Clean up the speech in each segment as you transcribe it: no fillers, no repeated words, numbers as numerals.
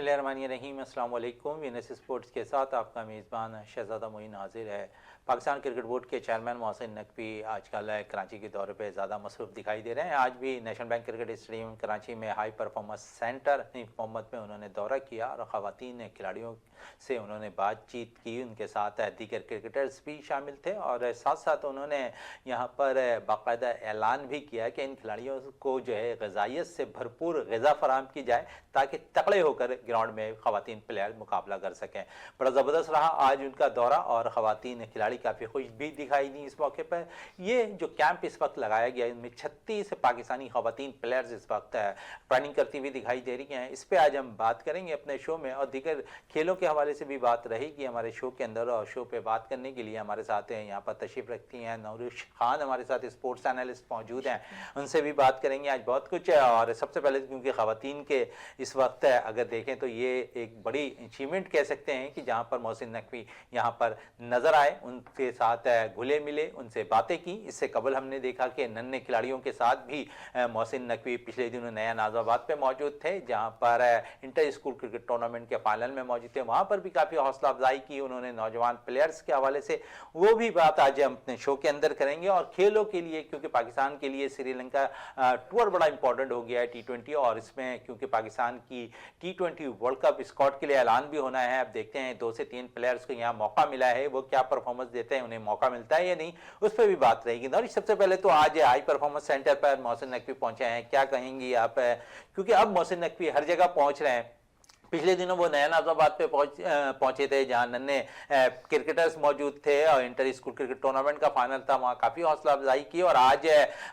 बिस्मिल्लाहिर्रहमानिर्रहीम। अस्सलाम वालेकुम। वीनस स्पोर्ट्स के साथ आपका मेज़बान शहज़ादा मोइन हाजिर है। पाकिस्तान क्रिकेट बोर्ड के चेयरमैन मोहसिन नकवी आजकल कराची के दौरे पे ज़्यादा मसरूफ़ दिखाई दे रहे हैं। आज भी national bank cricket stadium Karachi में हाई परफॉर्मेंस सेंटर मोहम्मद में उन्होंने दौरा किया और ख़वातीन खिलाड़ियों से उन्होंने बातचीत की। उनके साथ दीगर क्रिकेटर्स भी शामिल थे और साथ साथ उन्होंने यहाँ पर बाकायदा ऐलान भी किया कि इन खिलाड़ियों को जो है ग़िज़ाइयत से भरपूर ग़िज़ा फराहम की जाए ताकि तगड़े होकर ग्राउंड में ख़वातीन प्लेयर मुकाबला कर सकें। बड़ा ज़बरदस्त रहा आज उनका दौरा और ख़वातीन खिलाड़ी काफ़ी खुश भी दिखाई दी इस मौके पर। ये जो कैंप इस वक्त लगाया गया है इनमें 36 पाकिस्तानी ख़वातीन प्लेयर्स इस वक्त ट्रेनिंग करती हुई दिखाई दे रही हैं। इस पर आज हम बात करेंगे अपने शो में और दीगर खेलों के हवाले से भी बात रहेगी हमारे शो के अंदर। और शो पे बात करने के लिए हमारे साथ हैं यहाँ पर तशरीफ़ रखती हैं नौरुश खान, हमारे साथ स्पोर्ट्स एनालिस्ट मौजूद हैं, उनसे भी बात करेंगे आज बहुत कुछ है। और सबसे पहले क्योंकि ख़वातीन के इस वक्त अगर देखें तो ये एक बड़ी अचीवमेंट कह सकते हैं कि जहाँ पर मोहसिन नकवी यहाँ पर नज़र आए, उनके साथ घुले मिले, उनसे बातें की। इससे कबल हमने देखा कि नन्हे खिलाड़ियों के साथ भी मोहसिन नकवी पिछले दिनों नया नाज़ाबाद पे मौजूद थे जहाँ पर इंटर स्कूल क्रिकेट टूर्नामेंट के फाइनल में मौजूद थे। वहाँ पर भी काफ़ी हौसला अफजाई की उन्होंने नौजवान प्लेयर्स के हवाले से। वो भी बात आज हम अपने शो के अंदर करेंगे। और खेलों के लिए क्योंकि पाकिस्तान के लिए श्रीलंका टूर बड़ा इंपॉर्टेंट हो गया है T20 और इसमें क्योंकि पाकिस्तान की T20 वर्ल्ड कप स्क्वाड के लिए ऐलान भी होना है। अब देखते हैं 2 से 3 प्लेयर्स को यहाँ मौका मिला है, वो क्या परफॉर्मेंस देते हैं, उन्हें मौका मिलता है या नहीं, उस पर भी बात रहेगी। नौरिश सबसे पहले तो आज हाई परफॉर्मेंस सेंटर पर मोहसिन नकवी पहुंचे हैं, क्या कहेंगी आप? क्योंकि अब मोहसिन नकवी हर जगह पहुंच रहे हैं। पिछले दिनों वो नया नाज़ाबाद पे पहुंचे थे जहां नन्हे क्रिकेटर्स मौजूद थे और इंटर स्कूल क्रिकेट टूर्नामेंट का फाइनल था, वहां काफ़ी हौसला अफजाई की। और आज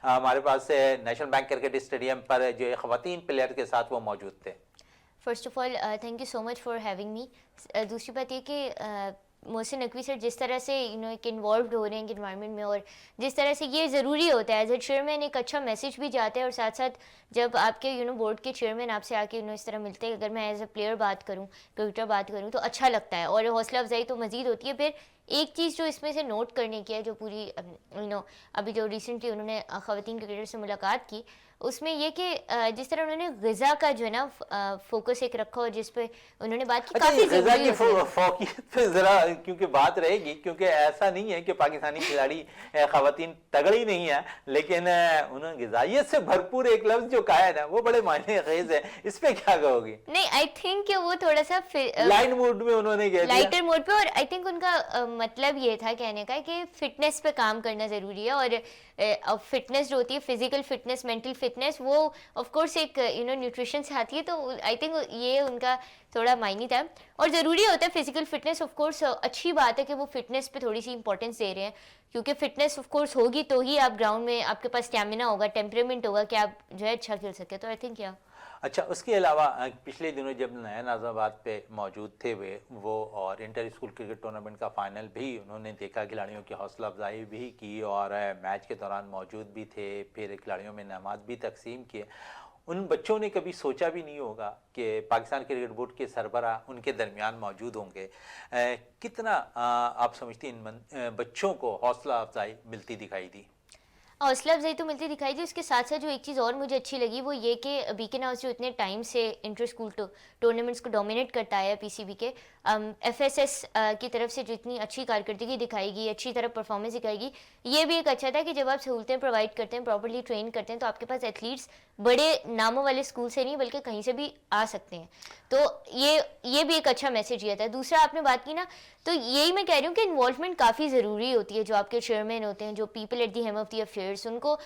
हमारे पास नेशनल बैंक क्रिकेट स्टेडियम पर जो ख़वातीन प्लेयर के साथ वो मौजूद थे। First of all thank you so much for having me. दूसरी बात ये कि मोहसिन नकवी सर जिस तरह से एक इन्वॉल्व हो रहे हैं इन्वायरमेंट में और जिस तरह से ये ज़रूरी होता है एज ए चेयरमैन, एक अच्छा मैसेज भी जाता है। और साथ साथ जब आपके बोर्ड के चेयरमैन आपसे आके इस तरह मिलते हैं, अगर मैं एज ए प्लेयर बात करूँ, क्रिकेटर बात करूँ, तो अच्छा लगता है और हौसला अफजाई तो मज़ीद होती है। फिर एक चीज़ जो इसमें से नोट करने की है, जो पूरी अभी जो रिसेंटली उन्होंने ख़वातीन क्रिकेटर से मुलाकात की, उसमें ये कि जिस तरह उन्होंने ग़िज़ा का जो है ना फोकस एक रखा और जिस पे उन्होंने बात की काफ़ी ग़िज़ा की फोकियत पे ज़रा क्योंकि बात रहेगी, क्योंकि ऐसा नहीं है कि पाकिस्तानी खिलाड़ी ख़वातीन तगड़ी नहीं है, लेकिन उन्होंने ग़िज़ाइयत से भरपूर एक लफ्ज़ जो कहा है ना वो बड़े मायने ख़ेज़ है। इस पे क्या कहोगी? नहीं, आई थिंक कि वो थोड़ा सा लाइट मूड में उन्होंने कह दिया, लाइटर मोड पे। और आई थिंक उनका मतलब ये था कहने का कि फिटनेस पे काम करना ज़रूरी है। और फिटनेस जो होती है, फिजिकल फिटनेस, मेंटल फिटनेस, वो ऑफ कोर्स एक न्यूट्रिशन से आती है। तो आई थिंक ये उनका थोड़ा मायने था और ज़रूरी होता है फिजिकल फिटनेस। ऑफ कोर्स अच्छी बात है कि वो फिटनेस पे थोड़ी सी इंपॉर्टेंस दे रहे हैं, क्योंकि फिटनेस ऑफ कोर्स होगी तो ही आप ग्राउंड में आपके पास स्टैमिना होगा, टेम्परामेंट होगा कि आप जो है अच्छा खेल सके। तो आई थिंक या अच्छा, उसके अलावा पिछले दिनों जब नया नाज़ाबाद पे मौजूद थे वो और इंटर स्कूल क्रिकेट टूर्नामेंट का फाइनल भी उन्होंने देखा, खिलाड़ियों की हौसला अफजाई भी की और मैच के दौरान मौजूद भी थे, फिर खिलाड़ियों में इनामात भी तकसीम किए। उन बच्चों ने कभी सोचा भी नहीं होगा कि पाकिस्तान क्रिकेट बोर्ड के सरबरा उनके दरमियान मौजूद होंगे। कितना आप समझती इन बच्चों को हौसला अफजाई मिलती दिखाई दी? हौसला अफजाई तो मिलती दिखाई दी। उसके साथ साथ जो एक चीज़ और मुझे अच्छी लगी वो ये कि बीकन हाउस जो इतने टाइम से इंटर स्कूल टूर्नामेंट्स को डोमिनेट करता है PCB के, FSS की तरफ से जो इतनी अच्छी कारकर्दगी दिखाएगी, अच्छी तरह परफॉर्मेंस दिखाएगी, ये भी एक अच्छा था कि जब आप सहूलतें प्रोवाइड करते हैं, प्रॉपर्ली ट्रेन करते हैं, तो आपके पास एथलीट्स बड़े नामों वाले स्कूल से नहीं बल्कि कहीं से भी आ सकते हैं। तो ये भी एक अच्छा मैसेज ये था। दूसरा आपने बात की ना, तो यही मैं कह रही हूँ कि इन्वॉल्वमेंट काफ़ी ज़रूरी होती है। जो आपके चेयरमैन होते हैं, जो people at the helm of the affairs, उनको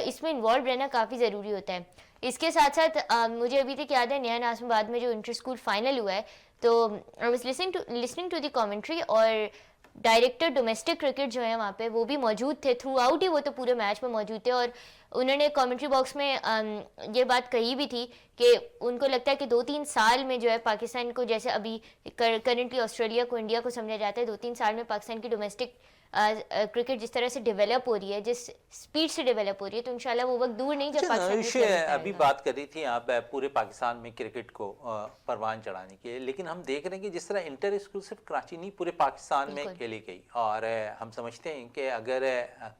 इसमें इन्वॉल्व रहना काफ़ी ज़रूरी होता है। इसके साथ साथ मुझे अभी तक याद है नया नाज़ाबाद में जो इंटर स्कूल फाइनल हुआ है, तो I was listening to the commentary और डायरेक्टर डोमेस्टिक क्रिकेट जो है वहाँ पे वो भी मौजूद थे थ्रू आउट ही, वो तो पूरे मैच में मौजूद थे। और उन्होंने कमेंट्री बॉक्स में ये बात कही भी थी कि उनको लगता है कि 2-3 साल में जो है पाकिस्तान को, जैसे अभी करंटली ऑस्ट्रेलिया को, इंडिया को समझा जाता है, 2-3 साल में पाकिस्तान की डोमेस्टिक क्रिकेट जिस तरह से डेवलप हो रही है, जिस स्पीड से डेवलप हो रही है, तो इंशाल्लाह वो वक्त दूर नहीं जब पाकिस्तान अभी बात कर रही थी आप पूरे पाकिस्तान में क्रिकेट को परवान चढ़ाने के, लेकिन हम देख रहे हैं कि जिस तरह इंटर स्कूल सिर्फ कराची नहीं पूरे पाकिस्तान में खेली गई और हम समझते हैं कि अगर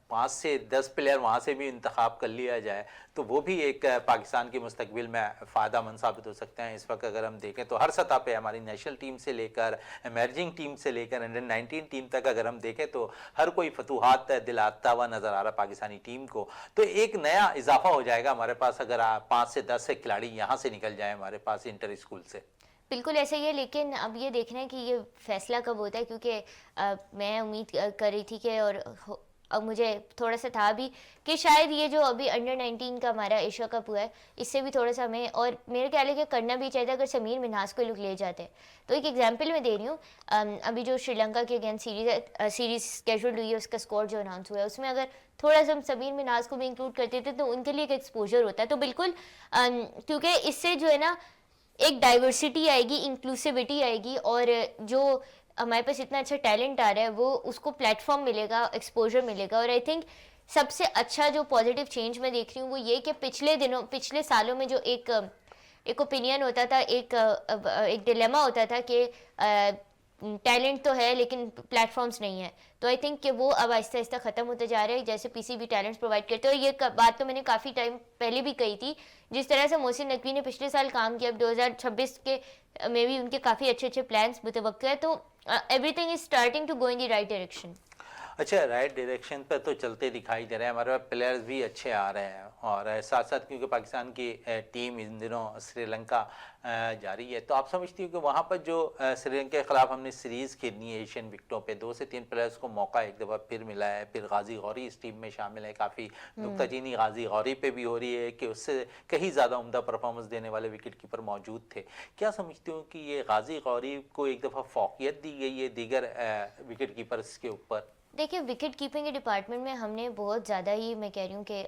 5 से 10 प्लेयर वहाँ से भी इंतखाब इंतखाब कर लिया जाए तो वो भी एक पाकिस्तान के मुस्तकबिल में फ़ायदामंद साबित हो सकते हैं। इस वक्त अगर हम देखें तो हर सतह पे हमारी नेशनल टीम से लेकर एमर्जिंग टीम से लेकर अंडर-19 टीम तक अगर हम देखें तो हर कोई फतूहात दिलाता हुआ नज़र आ रहा पाकिस्तानी टीम को। तो एक नया इजाफा हो जाएगा हमारे पास अगर 5 से 10 खिलाड़ी यहाँ से निकल जाए हमारे पास इंटर स्कूल से। बिल्कुल ऐसा ही है, लेकिन अब ये देखना है कि ये फैसला कब होता है, क्योंकि मैं उम्मीद कर रही थी कि अब मुझे थोड़ा सा था भी कि शायद ये जो अभी अंडर-19 का हमारा एशिया कप हुआ है इससे भी थोड़ा सा हमें, और मेरे ख्याल है कि करना भी चाहिए अगर समीर मिन्हास को लोग ले जाते। तो एक एग्जांपल मैं दे रही हूँ, अभी जो श्रीलंका के अगेंस्ट सीरीज स्केड्यूल हुई है उसका स्कोर जो अनाउंस हुआ है उसमें अगर थोड़ा सा हम समीर मिन्हास को भी इंक्लूड करते थे तो उनके लिए एक एक्सपोजर होता है। तो बिल्कुल क्योंकि इससे जो है ना एक डाइवर्सिटी आएगी, इंक्लूसिविटी आएगी, और जो हमारे पास इतना अच्छा टैलेंट आ रहा है वो उसको प्लेटफॉर्म मिलेगा, एक्सपोजर मिलेगा। और आई थिंक सबसे अच्छा जो पॉजिटिव चेंज मैं देख रही हूँ वो ये कि पिछले सालों में जो एक ओपिनियन होता था, एक डिलेमा होता था कि टैलेंट तो है लेकिन प्लेटफॉर्म्स नहीं है, तो आई थिंक कि वो अब आहिस्ता आहिस्ता ख़त्म होते जा रहे हैं। जैसे पीसीबी टैलेंट्स प्रोवाइड करते हैं, और ये बात तो मैंने काफ़ी टाइम पहले भी कही थी, जिस तरह से मोहसिन नकवी ने पिछले साल काम किया, अब 2026 के में भी उनके काफ़ी अच्छे अच्छे प्लान्स मुतवक्किल है। तो everything is starting to go in the right direction. अच्छा, राइट डायरेक्शन पर तो चलते दिखाई दे रहे हैं, हमारे पास प्लेयर्स भी अच्छे आ रहे हैं, और साथ साथ क्योंकि पाकिस्तान की टीम इन दिनों श्रीलंका जा रही है, तो आप समझती हो कि वहाँ पर जो श्रीलंका के ख़िलाफ़ हमने सीरीज़ खेलनी है एशियन विकेटों पे 2 से 3 प्लेयर्स को मौका एक दफ़ा फिर मिला है, फिर गाजी गौरी इस टीम में शामिल है, काफ़ी नुक्ताचीनी गाजी गौरी पे भी हो रही है कि उससे कहीं ज़्यादा उम्दा परफॉर्मेंस देने वाले विकेट कीपर मौजूद थे। क्या समझती हो कि ये गाजी गौरी को एक दफ़ा फ़ौक़ियत दी गई है दीगर विकेट कीपर्स के ऊपर? देखिए, विकेट कीपिंग के डिपार्टमेंट में हमने बहुत ज़्यादा ही, मैं कह रही हूँ कि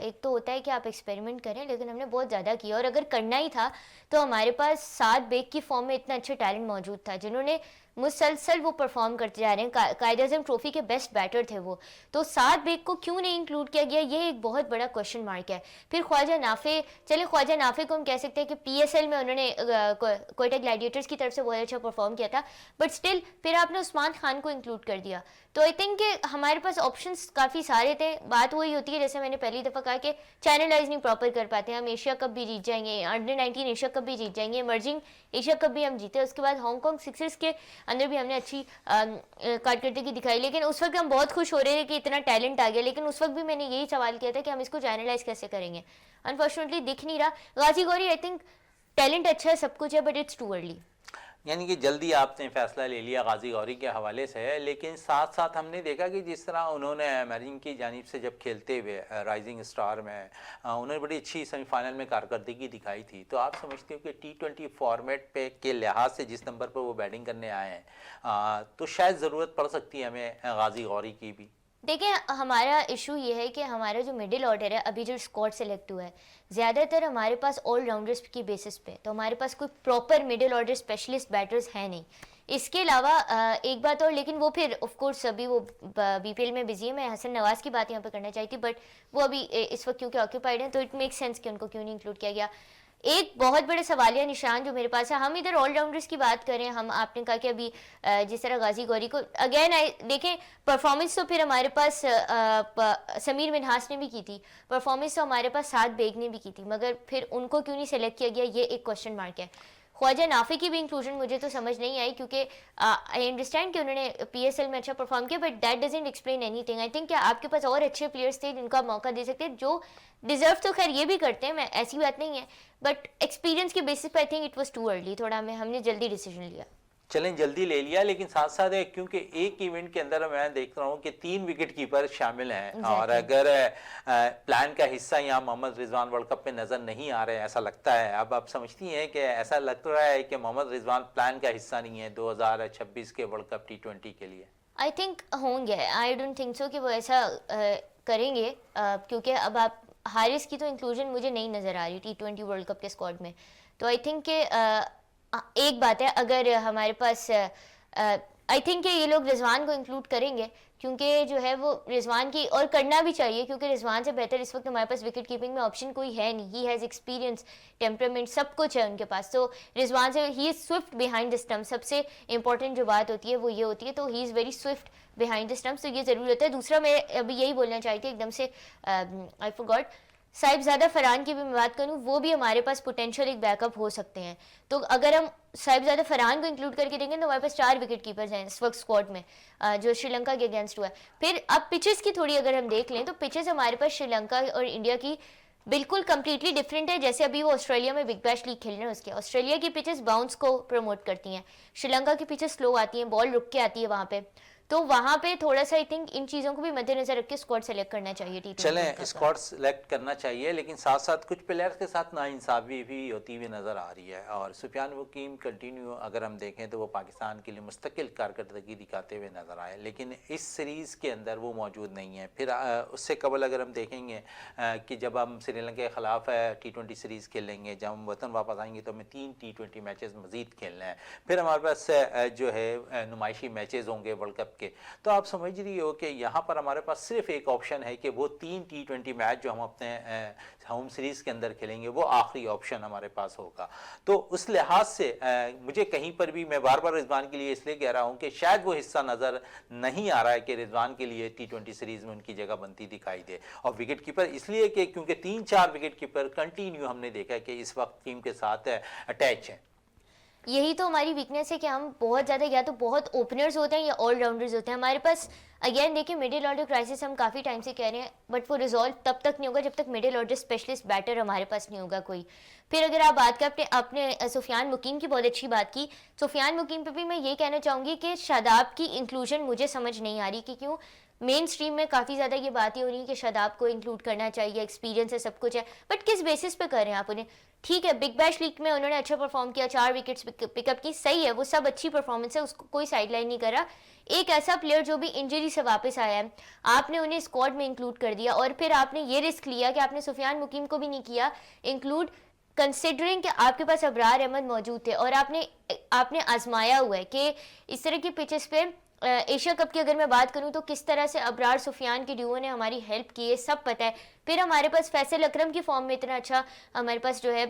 एक तो होता है कि आप एक्सपेरिमेंट करें, लेकिन हमने बहुत ज़्यादा किया, और अगर करना ही था तो हमारे पास 7 बेग की फॉर्म में इतना अच्छा टैलेंट मौजूद था जिन्होंने मुसलसल वो परफॉर्म करते जा रहे हैं। कायद-ए-आज़म ट्रॉफी के बेस्ट बैटर थे वो, तो 7 बेग को क्यों नहीं इंक्लूड किया गया, ये एक बहुत बड़ा क्वेश्चन मार्क है। फिर ख्वाजा नाफे, चलिए ख्वाजा नाफे को हम कह सकते हैं कि पीएसएल में उन्होंने कोयटा ग्लैडिएटर्स की तरफ से बहुत अच्छा परफॉर्म किया था, बट स्टिल फिर आपने उस्मान खान को इंक्लूड कर दिया। तो आई थिंक कि हमारे पास ऑप्शंस काफ़ी सारे थे। बात वही होती है, जैसे मैंने पहली दफ़ा कहा कि चैनलाइज नहीं प्रॉपर कर पाते। हम एशिया कप भी जीत जाएंगे, अंडर-19 एशिया कप भी जीत जाएंगे, इमर्जिंग एशिया कप भी हम जीते, उसके बाद हांगकॉन्ग सिक्सर्स के अंदर भी हमने अच्छी कारकर्दगी दिखाई, लेकिन उस वक्त हम बहुत खुश हो रहे थे कि इतना टैलेंट आ गया, लेकिन उस वक्त भी मैंने यही सवाल किया था कि हम इसको चैनलाइज कैसे करेंगे। अनफॉर्चुनेटली दिख नहीं रहा। गाजी गौरी, आई थिंक टैलेंट अच्छा है, सब कुछ है, बट इट्स टू अर्ली। यानी कि जल्दी आपने फैसला ले लिया गाजी गौरी के हवाले से, लेकिन साथ साथ हमने देखा कि जिस तरह उन्होंने एमर्जिंग की जानिब से जब खेलते हुए राइजिंग स्टार में उन्होंने बड़ी अच्छी सेमीफाइनल में कारकर्दगी दिखाई थी। तो आप समझते हो कि T20 फॉर्मेट पे के लिहाज से जिस नंबर पर वो बैटिंग करने आए हैं तो शायद ज़रूरत पड़ सकती है हमें गाजी गौरी की भी? देखिए, हमारा इशू ये है कि हमारा जो मिडिल ऑर्डर है, अभी जो स्क्वाड सेलेक्ट हुआ है, ज़्यादातर हमारे पास ऑलराउंडर्स की बेसिस पे, तो हमारे पास कोई proper middle order specialist batters हैं नहीं। इसके अलावा एक बात और, लेकिन वो फिर ऑफ कोर्स अभी वो बीपीएल में बिजी है, मैं हसन नवाज की बात यहाँ पे करना चाहती थी, बट वो अभी इस वक्त क्योंकि ऑक्यूपाइड हैं, तो इट मेक सेंस कि उनको क्यों नहीं इंक्लूड किया गया। एक बहुत बड़े सवालिया निशान जो मेरे पास है, हम इधर ऑलराउंडर्स की बात करें, हम आपने कहा कि अभी जिस तरह गाजी गौरी को अगेन देखें, परफॉर्मेंस तो फिर हमारे पास समीर मिन्हास ने भी की थी, परफॉर्मेंस तो हमारे पास 7 बेग ने भी की थी, मगर फिर उनको क्यों नहीं सेलेक्ट किया गया, ये एक क्वेश्चन मार्क है। ख्वाजा नाफे की भी इंक्लूजन मुझे तो समझ नहीं आई, क्योंकि आई अंडरस्टैंड कि उन्होंने पीएसएल में अच्छा परफॉर्म किया, but that doesn't explain anything. I think कि आपके पास और अच्छे प्लेयर्स थे जिनको आप मौका दे सकते हैं, जो डिजर्व तो खैर ये भी करते हैं, मैं ऐसी बात नहीं है, बट एक्सपीरियंस के बेसिस पे I think it was too early, थोड़ा हमने जल्दी डिसीजन लिया। चलें, जल्दी ले लिया, लेकिन साथ साथ है क्योंकि एक इवेंट के अंदर मैं देख रहा हूँ कि 3 विकेट कीपर शामिल हैं और अगर प्लान का हिस्सा यहाँ मोहम्मद रिजवान वर्ल्ड कप पे नज़र नहीं आ रहे हैं, ऐसा लगता है। अब आप समझती हैं कि ऐसा लग रहा है कि मोहम्मद रिजवान प्लान का हिस्सा नहीं है 2026 के वर्ल्ड कप T20 के लिए? आई थिंक होंगे, आई डोंट थिंक सो कि वो ऐसा करेंगे, क्योंकि अब आप हारिस की तो इंक्लूजन मुझे नहीं नज़र आ रही T20 वर्ल्ड कप के स्क्वाड में। तो आई थिंक कि एक बात है, अगर हमारे पास आई थिंक ये लोग रिजवान को इंक्लूड करेंगे, क्योंकि जो है वो रिजवान की, और करना भी चाहिए, क्योंकि रिजवान से बेहतर इस वक्त हमारे पास विकेट कीपिंग में ऑप्शन कोई है नहीं। ही हैज़ एक्सपीरियंस, टेम्परामेंट, सब कुछ है उनके पास। तो रिजवान से he is Swift behind the stump. सबसे इंपॉर्टेंट जो बात होती है वो ये होती है, तो he is very Swift behind the stump. तो ये ज़रूरी होता है। दूसरा मैं अभी यही बोलना चाहती थी एकदम से, आई फॉरगॉट, साहिबजादा फरहान की भी मैं बात करूं, वो भी हमारे पास पोटेंशियल एक बैकअप हो सकते हैं। तो अगर हम साहिबजादा फरहान को इंक्लूड करके देखें तो हमारे पास 4 विकेट कीपर्स हैं इस वक्त स्क्वाड में, जो श्रीलंका के अगेंस्ट हुआ है। फिर अब पिचेस की थोड़ी अगर हम देख लें तो पिचेस हमारे पास श्रीलंका और इंडिया की बिल्कुल कंप्लीटली डिफरेंट है। जैसे अभी वो ऑस्ट्रेलिया में बिग बैश लीग खेल रहे हैं, उसके ऑस्ट्रेलिया की पिचेस बाउंस को प्रमोट करती हैं, श्रीलंका की पिचेस स्लो आती हैं, बॉल रुक के आती है वहाँ पे। तो वहाँ पे थोड़ा सा आई थिंक इन चीज़ों को भी मद्देनजर रख के स्क्वाड सेलेक्ट करना चाहिए। चलें, स्क्वाड सेलेक्ट करना चाहिए, लेकिन साथ साथ कुछ प्लेयर्स के साथ नाइंसाफ़ी भी होती हुई नज़र आ रही है। और सुफियान मुकीम कंटिन्यू अगर हम देखें तो वो पाकिस्तान के लिए मुस्तकिल कारकर्दगी दिखाते हुए नज़र आए, लेकिन इस सीरीज़ के अंदर वो मौजूद नहीं है। फिर उससे कबल अगर हम देखेंगे कि जब हम श्रीलंका के ख़िलाफ़ T20 सीरीज़ खेलेंगे, जब हम वतन वापस आएंगे तो हमें 3 T20 मैचेस मज़ीद खेलने हैं। फिर हमारे पास जो है नुमाइशी मैचेस होंगे वर्ल्ड कप के। तो आप समझ रही हो कि यहाँ पर हमारे पास सिर्फ एक ऑप्शन है कि वो 3 T20 मैच जो हम अपने होम सीरीज़ के अंदर खेलेंगे वो आखिरी ऑप्शन हमारे पास होगा। तो उस लिहाज से मुझे कहीं पर भी, मैं बार बार रिजवान के लिए इसलिए कह रहा हूँ कि शायद वो हिस्सा नज़र नहीं आ रहा है कि रिजवान के लिए T20 सीरीज़ में उनकी जगह बनती दिखाई दे। और विकेट कीपर इसलिए कि क्योंकि 3-4 विकेट कीपर कंटिन्यू हमने देखा है कि इस वक्त टीम के साथ अटैच हैं। यही तो हमारी वीकनेस है कि हम बहुत ज़्यादा या तो बहुत ओपनर्स होते हैं या ऑलराउंडर्स होते हैं हमारे पास। अगेन देखिए, मिडिल ऑर्डर क्राइसिस हम काफ़ी टाइम से कह रहे हैं, बट वो रिजॉल्व तब तक नहीं होगा जब तक मिडिल ऑर्डर स्पेशलिस्ट बैटर हमारे पास नहीं होगा कोई। फिर अगर आप बात करें आपने सुफियान मुकीम की बहुत अच्छी बात की। सुफियान मुकीम पे भी मैं ये कहना चाहूँगी कि शादाब की इंक्लूजन मुझे समझ नहीं आ रही कि क्यों मेन स्ट्रीम में काफ़ी ज़्यादा ये बातें हो रही हैं कि शादाब को इंक्लूड करना चाहिए, एक्सपीरियंस है, सब कुछ है, बट किस बेसिस पे कर रहे हैं आप उन्हें? ठीक है, बिग बैश लीग में उन्होंने अच्छा परफॉर्म किया, 4 विकेट्स पिकअप की, सही है, वो सब अच्छी परफॉर्मेंस है, उसको कोई साइडलाइन नहीं करा। एक ऐसा प्लेयर जो भी इंजरी से वापस आया है, आपने उन्हें स्क्वाड में इंक्लूड कर दिया, और फिर आपने ये रिस्क लिया कि आपने सुफियान मुकीम को भी नहीं किया इंक्लूड, कंसिडरिंग कि आपके पास अबरार अहमद मौजूद थे, और आपने आजमाया हुआ है कि इस तरह की पिचेस पे एशिया कप की अगर मैं बात करूं तो किस तरह से अबरार सुफियान की ड्यूओ ने हमारी हेल्प की है, सब पता है। फिर हमारे पास फैसल अकरम की फॉर्म में इतना अच्छा हमारे पास जो है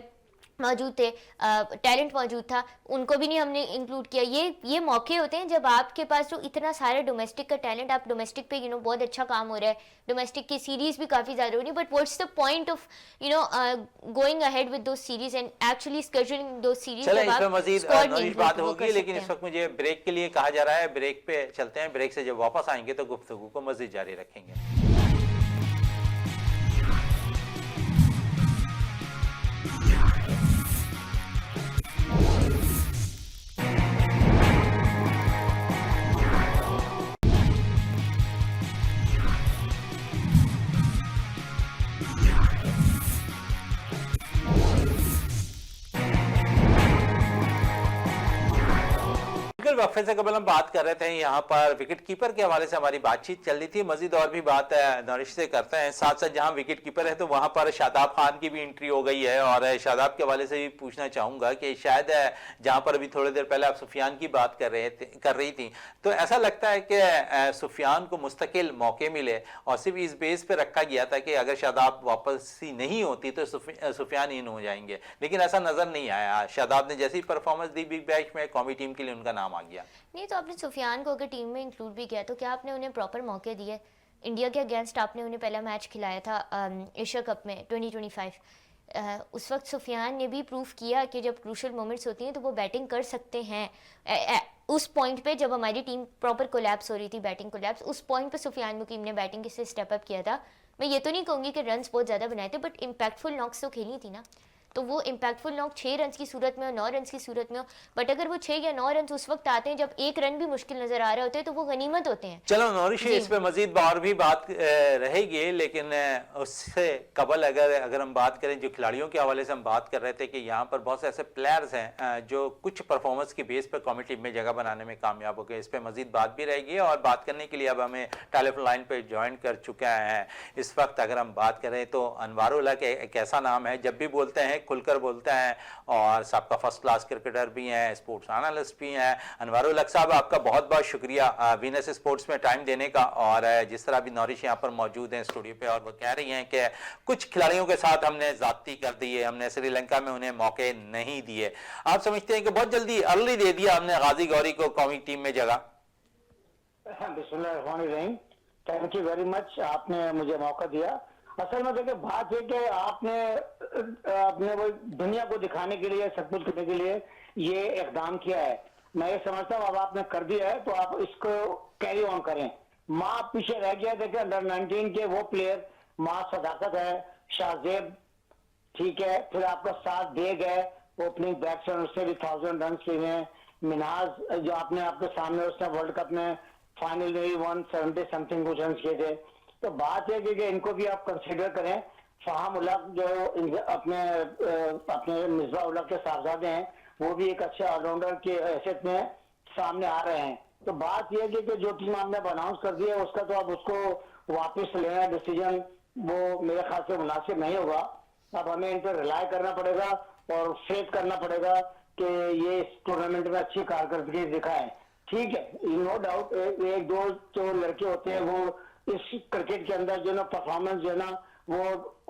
मौजूद थे, टैलेंट मौजूद था, उनको भी नहीं हमने इंक्लूड किया। ये मौके होते हैं जब आपके पास जो इतना सारा डोमेस्टिक का टैलेंट, आप डोमेस्टिक पे बहुत अच्छा काम हो रहा है, डोमेस्टिक की सीरीज भी काफ़ी ज़्यादा हो रही है, but what's the point of going ahead with those series and actually scheduling those series. चलें, इस पर मजीद नॉलेज बात होगी, लेकिन इस वक्त मुझे ब्रेक के लिए कहा जा रहा है, ब्रेक पे चलते हैं। ब्रेक से जब वापस आएंगे तो गुफ्तगू को मजीद जारी रखेंगे। वक्फे से कबल हम बात कर रहे थे, यहाँ पर विकेट कीपर के हवाले से हमारी बातचीत चल रही थी। मजीद और भी बात नौरिश से करते हैं। साथ साथ जहाँ विकेट कीपर है तो वहाँ पर शादाब खान की भी एंट्री हो गई है, और शादाब के हवाले से भी पूछना चाहूँगा कि शायद जहाँ पर अभी थोड़ी देर पहले आप सुफियान की बात कर रही थी, तो ऐसा लगता है कि सुफियान को मुस्तकिल मौके मिले और सिर्फ इस बेस पर रखा गया था कि अगर शादाब वापसी नहीं होती तो सुफियान इन हो जाएंगे, लेकिन ऐसा नज़र नहीं आया। शादाब ने जैसी परफॉर्मेंस दी बिग बैश में, कौमी टीम के लिए उनका नाम आ गया। नहीं तो आपने सुफियान को अगर टीम में इंक्लूड भी किया तो क्या आपने उन्हें प्रॉपर मौके दिए? इंडिया के अगेंस्ट आपने उन्हें पहला मैच खिलाया था एशिया कप में 2025। उस वक्त सुफियान ने भी प्रूव किया कि जब क्रूशल मोमेंट्स होती हैं तो वो बैटिंग कर सकते हैं। उस पॉइंट पे जब हमारी टीम प्रॉपर कोलैप्स हो रही थी, बैटिंग कोलैप्स, उस पॉइंट पे सुफियान मुकीम ने बैटिंग से स्टेप अप किया था। मैं ये तो नहीं कहूँगी कि रन्स बहुत ज़्यादा बनाए थे, बट इम्पैक्टफुल नॉक्स तो खेली थी ना, तो वो इम्पैक्टफुल नॉक 6 रन की सूरत में और 9 रन की सूरत में हो, बट अगर वो 6 या 9 रन उस वक्त आते हैं जब 1 रन भी मुश्किल नजर आ रहे होते हैं तो वो गनीमत होते हैं। चलो नौरिश, इस पे मजीद और भी बात रहेगी, लेकिन उससे कबल अगर हम बात करें, जो खिलाड़ियों के हवाले से हम बात कर रहे थे कि यहाँ पर बहुत से ऐसे प्लेयर्स हैं जो कुछ परफॉर्मेंस की बेस पर कौमी टीम में जगह बनाने में कामयाब हो गए। इस पर मजीद बात भी रहेगी, और बात करने के लिए अब हमें टेलीफोन लाइन पर ज्वाइन कर चुका है इस वक्त। अगर हम बात करें तो अनवारुल्लाह के एक ऐसा नाम है, जब भी बोलते हैं खुलकर बोलते हैं और सबका फर्स्ट क्लास क्रिकेटर भी हैं, स्पोर्ट्स एनालिस्ट भी हैं। अनवारुल हक साहब, आपका बहुत बहुत शुक्रिया वीनस स्पोर्ट्स में टाइम देने का। और जिस तरह अभी नौरिश यहाँ पर मौजूद हैं स्टूडियो पे और वो कह रही हैं कि कुछ खिलाड़ियों के साथ हमने ज्यादती कर दी है, हमने श्रीलंका में उन्हें मौके नहीं दिए। आप समझते हैं कि बहुत जल्दी अर्ली दे दिया हमने गाजी गौरी को कौमी टीम में जगह? बिस्मिल्लाहिर्रहमानिर्रहीम, थैंक यू वेरी मच, आपने मुझे मौका दिया। असल में देखिए बात है कि आपने अपने वो दुनिया को दिखाने के लिए, सब कुछ करने के लिए ये इकदाम किया है। मैं ये समझता हूँ अब आपने कर दिया है तो आप इसको कैरी ऑन करें। माँ पीछे रह गया, देखिए अंडर 19 के वो प्लेयर, माँ सदाकत है, शाहजेब ठीक है, फिर आपका साथ बेग है ओपनिंग बैट्समैन, उससे भी 1000 रन लिए हैं। मिनाज जो आपने आपके सामने उसने वर्ल्ड कप में फाइनल में भी 170 समथिंग कुछ रन किए थे। तो बात है कि इनको भी आप कंसिडर करें। फहाम उलग जो अपने मिसबा उलग के साहबजादे हैं, वो भी एक अच्छे ऑलराउंडर के हैसियत में सामने आ रहे हैं। तो बात यह है कि जो टीम आपने अनाउंस कर दी है उसका तो अब उसको वापस लेना डिसीजन वो मेरे ख्याल से मुनासिब नहीं होगा। अब हमें इन पर रिलाय करना पड़ेगा और फेस करना पड़ेगा कि ये इस टूर्नामेंट में अच्छी कारकर्दगी दिखाएं। ठीक है, नो डाउट एक दो जो लड़के होते हैं वो इस क्रिकेट के अंदर जो ना परफॉर्मेंस जो है ना वो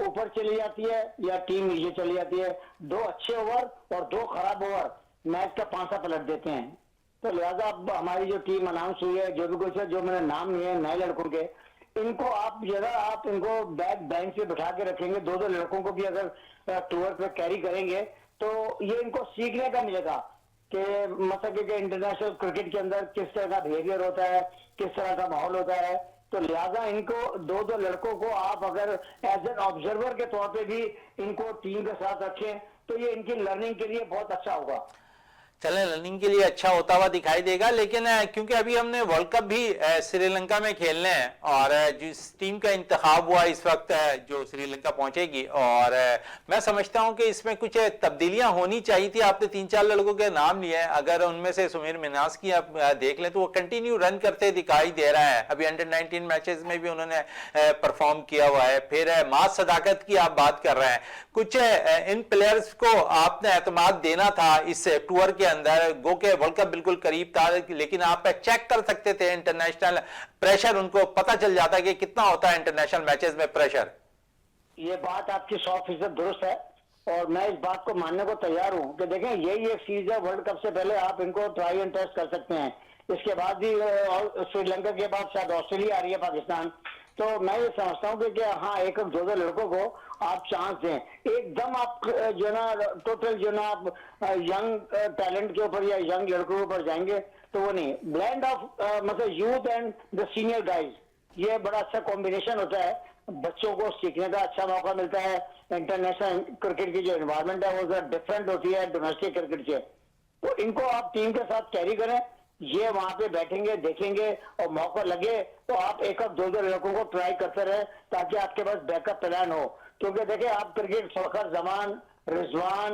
ऊपर चली जाती है या टीम नीचे चली जाती है। 2 अच्छे ओवर और 2 खराब ओवर मैच का पांसा पलट देते हैं। तो लिहाजा अब हमारी जो टीम अनाउंस हुई है, जो भी कुछ है, जो मैंने नाम लिए नए लड़कों के, इनको आप जरा आप इनको बैंक से बिठा के रखेंगे, 2 लड़कों को भी अगर टूर पे कैरी करेंगे तो ये इनको सीखने का मिलेगा कि मतलब कि इंटरनेशनल क्रिकेट के अंदर किस तरह का बिहेवियर होता है, किस तरह का माहौल होता है। तो लिहाजा इनको 2 लड़कों को आप अगर एज एन ऑब्जर्वर के तौर पे भी इनको टीम के साथ रखें तो ये इनकी लर्निंग के लिए बहुत अच्छा होगा। चलें, रनिंग के लिए अच्छा होता हुआ दिखाई देगा। लेकिन क्योंकि अभी हमने वर्ल्ड कप भी श्रीलंका में खेलने हैं और जिस टीम का इंतखाब हुआ इस वक्त जो श्रीलंका पहुंचेगी, और मैं समझता हूं कि इसमें कुछ तब्दीलियां होनी चाहिए थी। आपने 3-4 लड़कों के नाम लिए हैं, अगर उनमें से सुमीर मिन्हास की आप देख लें तो वो कंटिन्यू रन करते दिखाई दे रहा है। अभी अंडर 19 मैचेस में भी उन्होंने परफॉर्म किया हुआ है। फिर माज सदाकत की आप बात कर रहे हैं, कुछ इन प्लेयर्स को आपने एतमाद देना था इस टूर के अंदर। गो के वर्ल्ड कप बिल्कुल करीब था, लेकिन आप चेक कर सकते थे इंटरनेशनल प्रेशर, उनको पता चल जाता है कि कितना होता है इंटरनेशनल मैचेस में प्रेशर। ये बात आपकी 100% दुरुस्त है और मैं इस बात को मानने को तैयार हूं कि देखें यही एक चीज है, वर्ल्ड कप से पहले आप इनको ट्राई एंड टेस्ट कर सकते हैं। इसके बाद भी श्रीलंका के बाद शायद ऑस्ट्रेलिया आ रही है, पाकिस्तान। तो मैं ये समझता हूँ कि हाँ, 1-2 लड़कों को आप चांस दें। एकदम आप जो ना टोटल जो ना आप यंग टैलेंट के ऊपर या यंग लड़कों के ऊपर जाएंगे तो वो नहीं। ब्लेंड ऑफ मतलब youth and the senior guys, ये बड़ा अच्छा कॉम्बिनेशन होता है। बच्चों को सीखने का अच्छा मौका मिलता है। इंटरनेशनल क्रिकेट की जो एनवायरमेंट है वो जरा डिफरेंट होती है डोमेस्टिक क्रिकेट से। तो इनको आप टीम के साथ कैरी करें, ये वहां पे बैठेंगे, देखेंगे और मौका लगे तो आप 1-2 लड़कों को ट्राई करते रहे ताकि आपके पास बैकअप प्लान हो। क्योंकि देखिए आप क्रिकेट फखर जमान, रिजवान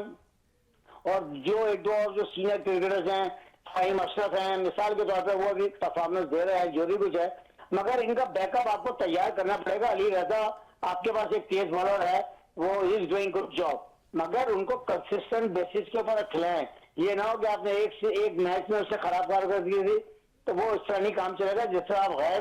और जो 1-2 और जो सीनियर क्रिकेटर्स हैं, फाहिम अशरफ हैं, मिसाल के तौर पर वो भी परफॉर्मेंस दे रहे हैं, जो भी कुछ है, मगर इनका बैकअप आपको तैयार करना पड़ेगा। अली रजा आपके पास एक तेज बॉलर है, वो इज डूइंग गुड जॉब, मगर उनको कंसिस्टेंट बेसिस के ऊपर खिलाएं। ये ना हो कि आपने एक से एक मैच में उससे खराब कारकर्दगी दी तो वो इस तरह नहीं काम चलेगा। जिससे आप गैर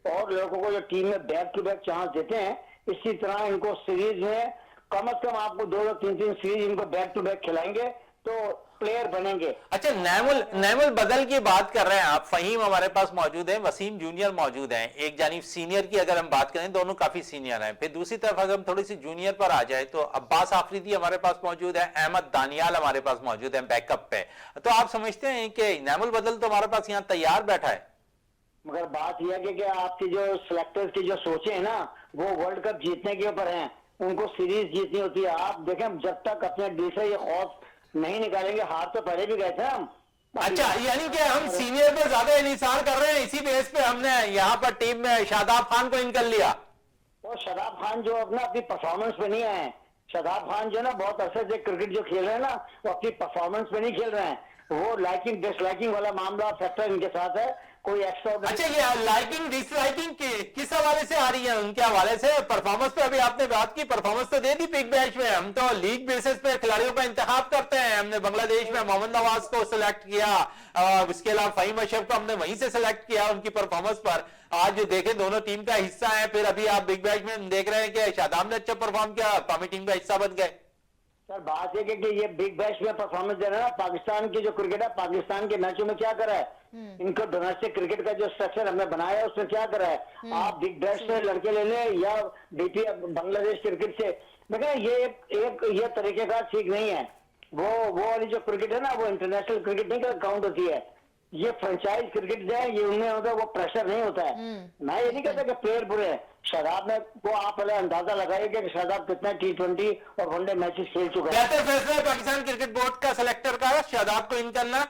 और लड़कों को जो टीम में बैक टू बैक चांस देते हैं, इसी तरह इनको सीरीज में कम से कम आपको 2-3 सीरीज इनको बैक टू बैक खिलाएंगे तो प्लेयर बनेंगे। अच्छा, नैमुल बदल की बात कर रहे हैं आप। फहीम हमारे पास मौजूद है, वसीम जूनियर मौजूद हैं। एक जानिब सीनियर की अगर हम बात करें, दोनों काफी सीनियर हैं। फिर दूसरी तरफ अगर हम थोड़ी सी जूनियर पर आ जाए तो अब्बास आफरीदी हमारे पास मौजूद है, अहमद दानियाल हमारे पास मौजूद है बैकअप पे। तो आप समझते हैं कि नैमुल बदल तो हमारे पास यहाँ तैयार बैठा है? मगर बात यह है कि आपकी जो सिलेक्टर्स की जो सोचे है ना, वो वर्ल्ड कप जीतने के ऊपर है। उनको सीरीज जीतनी होती है। आप देखें, जब तक अपने दिल से ये खौफ नहीं निकालेंगे, हार तो पहले भी गए थे हम। अच्छा, यानी कि हम सीनियर पे ज्यादा इनिसार कर रहे हैं, इसी बेस पे हमने यहाँ पर टीम में शादाब खान को इन कर लिया। और शादाब खान जो अपनी परफॉर्मेंस पे नहीं आए। शादाब खान जो ना बहुत अरसे से क्रिकेट जो खेल रहे हैं ना, वो अपनी परफॉर्मेंस पे नहीं खेल रहे हैं, वो लाइकिंग डिसलाइकिंग वाला मामला फैक्टर इनके साथ है, कोई एक्स्ट्रा। अच्छा, ये लाइकिंग डिसलाइकिंग किस हवाले से आ रही है? उनके हवाले से परफॉर्मेंस पे अभी आपने बात की, परफॉर्मेंस तो दे दी बिग बैश में। हम तो लीग बेसिस पे खिलाड़ियों का इंतखाब करते हैं। हमने बांग्लादेश में मोहम्मद नवाज को सिलेक्ट किया, उसके अलावा फहीम अशरफ को हमने वहीं से सिलेक्ट किया उनकी परफॉर्मेंस पर। आज जो देखें दोनों टीम का हिस्सा है, फिर अभी आप बिग बैश में देख रहे हैं कि शादाब ने अच्छा परफॉर्म किया, कौमी टीम का हिस्सा बन गए। सर बात है कि ये बिग बैश में परफॉर्मेंस दे रहा है। पाकिस्तान की जो क्रिकेट है, पाकिस्तान के मैचों में क्या करा है, इनको डोमेस्टिक क्रिकेट का जो स्ट्रक्चर हमने बनाया है उसमें क्या करा है। आप बिग बैश से लड़के ले लें या डीपी बांग्लादेश क्रिकेट से, मैं ये तरीके का ठीक नहीं है। वो वाली जो क्रिकेट है ना, वो इंटरनेशनल क्रिकेट नहीं काउंट होती है। ये फ्रेंचाइज क्रिकेट जो है, ये उनमें होता है, वो प्रेशर नहीं होता है। मैं ये नहीं कहता कि प्लेयर बुरे हैं। शादाब में को आप पहले अंदाजा लगाइए कि शादाब कितना T20 और वनडे मैचेस खेल चुका है। बेहतर फैसला है पाकिस्तान क्रिकेट बोर्ड का सिलेक्टर का शादाब को इन करना।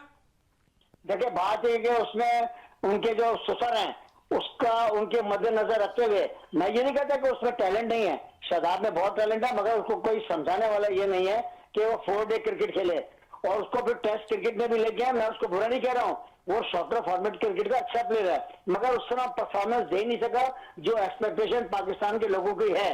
देखिए बात है कि उसमें उनके जो ससुर हैं उसका उनके मद्देनजर रखते हुए, मैं ये नहीं कहता कि उसमें टैलेंट नहीं है। शादाब में बहुत टैलेंट है, मगर उसको कोई समझाने वाला ये नहीं है कि वो 4 डे क्रिकेट खेले और उसको फिर टेस्ट क्रिकेट में भी लेके आए। मैं उसको बुरा नहीं कह रहा हूँ, वो शॉर्टर फॉर्मेट क्रिकेट का अच्छा प्लेयर है, मगर उस तरह परफॉर्मेंस दे नहीं सका जो एक्सपेक्टेशन पाकिस्तान के लोगों की है।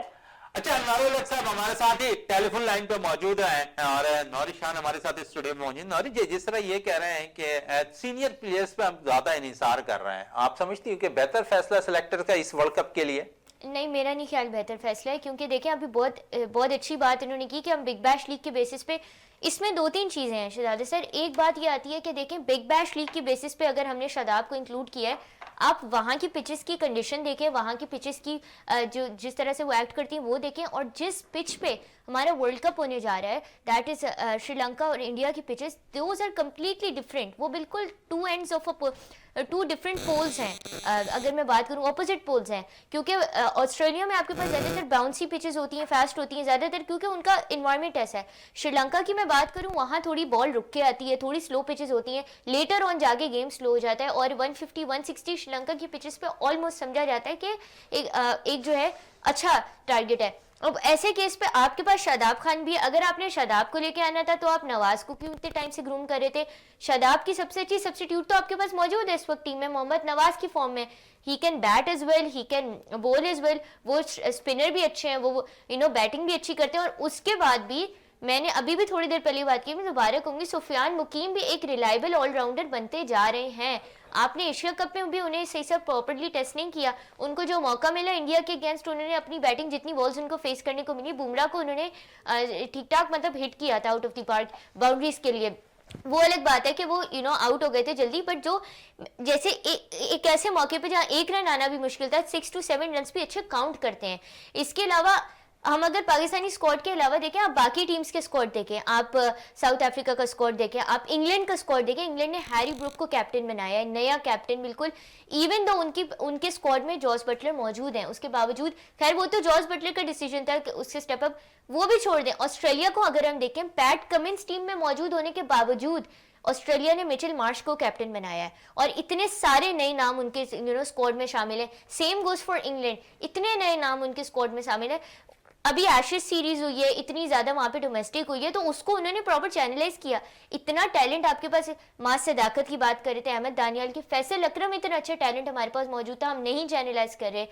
अच्छा, अनवारुल हक साहब हमारे साथ ही टेलीफोन लाइन पे मौजूद हैं और नौरी खान हमारे साथ स्टूडियो में मौजूद। नौरी जी, जिस तरह ये कह रहे हैं कि सीनियर प्लेयर्स पे हम ज्यादा इन्हिसार कर रहे हैं, आप समझती हो कि बेहतर फैसला सिलेक्टर का इस वर्ल्ड कप के लिए? नहीं, मेरा नहीं ख्याल बेहतर फैसला है, क्योंकि देखें अभी बहुत अच्छी बात इन्होंने की कि हम बिग बैश लीग के बेसिस पे, इसमें 2-3 चीज़ें हैं शहजाद सर। एक बात ये आती है कि देखें बिग बैश लीग की बेसिस पे अगर हमने शादाब को इंक्लूड किया है, आप वहाँ की पिचेस की कंडीशन देखें, वहाँ की पिचेस की जो जिस तरह से वो एक्ट करती हैं वो देखें, और जिस पिच पे हमारा वर्ल्ड कप होने जा रहा है, दैट इज़ श्रीलंका और इंडिया की pitches, those are completely different. वो बिल्कुल 2 एंड्स ऑफ 2 डिफरेंट पोल्स हैं। अगर मैं बात करूँ, ऑपोजिट पोल्स हैं, क्योंकि ऑस्ट्रेलिया में आपके पास ज़्यादातर बाउंसी पिचेस होती हैं, फास्ट होती हैं ज़्यादातर, क्योंकि उनका इन्वायरमेंट ऐसा है। श्रीलंका की मैं बात करूँ, वहाँ थोड़ी बॉल रुक के आती है, थोड़ी स्लो पिचेस होती हैं, लेटर ऑन जाके गेम स्लो हो जाता है, और 150-160 श्रीलंका की पिचेस पे ऑलमोस्ट समझा जाता है कि एक जो है अच्छा टारगेट है। अब ऐसे केस पे आपके पास शादाब खान भी, अगर आपने शादाब को लेके आना था तो आप नवाज को क्यों इतने टाइम से ग्रूम कर रहे थे? शादाब की सबसे अच्छी सब्स्टिट्यूट तो आपके पास मौजूद है इस वक्त टीम में, मोहम्मद नवाज की फॉर्म में। He can bat as well, he can bowl as well, वो स्पिनर भी अच्छे हैं, वो बैटिंग भी अच्छी करते हैं। और उसके बाद भी मैंने अभी भी थोड़ी देर पहले बात की, मैं दोबारा कहूंगी, सुफियान मुकीम भी एक रिलायबल ऑलराउंडर बनते जा रहे हैं। आपने एशिया कप में भी उन्हें सही से प्रॉपर्ली टेस्ट नहीं किया। उनको जो मौका मिला इंडिया के अगेंस्ट, उन्होंने अपनी बैटिंग, जितनी बॉल्स उनको फेस करने को मिली, बुमराह को उन्होंने ठीक ठाक मतलब हिट किया था out of the park boundaries के लिए। वो अलग बात है कि वो आउट हो गए थे जल्दी, बट जो जैसे एक ऐसे मौके पे जहाँ 1 रन आना भी मुश्किल था, 6 to 7 रन भी अच्छे काउंट करते हैं। इसके अलावा हम अगर पाकिस्तानी स्क्वाड के अलावा देखें, आप बाकी टीम्स के स्क्वाड देखें, आप साउथ अफ्रीका का स्क्वाड देखें, आप इंग्लैंड का स्क्वाड देखें। इंग्लैंड ने हैरी ब्रूक को कैप्टन बनाया है, नया कैप्टन बिल्कुल, इवन दो उनके स्क्वाड में जॉस बटलर मौजूद हैं, उसके बावजूद, खैर वो तो जॉस बटलर का डिसीजन था कि उससे स्टेप अप, वो भी छोड़ दें। ऑस्ट्रेलिया को अगर हम देखें, पैट कमिंस टीम में मौजूद होने के बावजूद ऑस्ट्रेलिया ने मिचेल मार्श को कैप्टन बनाया है, और इतने सारे नए नाम उनके स्क्वाड में शामिल हैं। सेम गोज फॉर इंग्लैंड, इतने नए नाम उनके स्क्वाड में शामिल है। अभी एशेज सीरीज हुई है, इतनी ज्यादा वहां पे डोमेस्टिक हुई है, तो उसको उन्होंने प्रॉपर चैनलाइज किया। इतना टैलेंट आपके पास, मां सदाकत की बात कर रहे थे, अहमद दानियाल की, फैसल अकरम, इतना अच्छा टैलेंट हमारे पास मौजूद था, हम नहीं चैनलाइज कर रहे।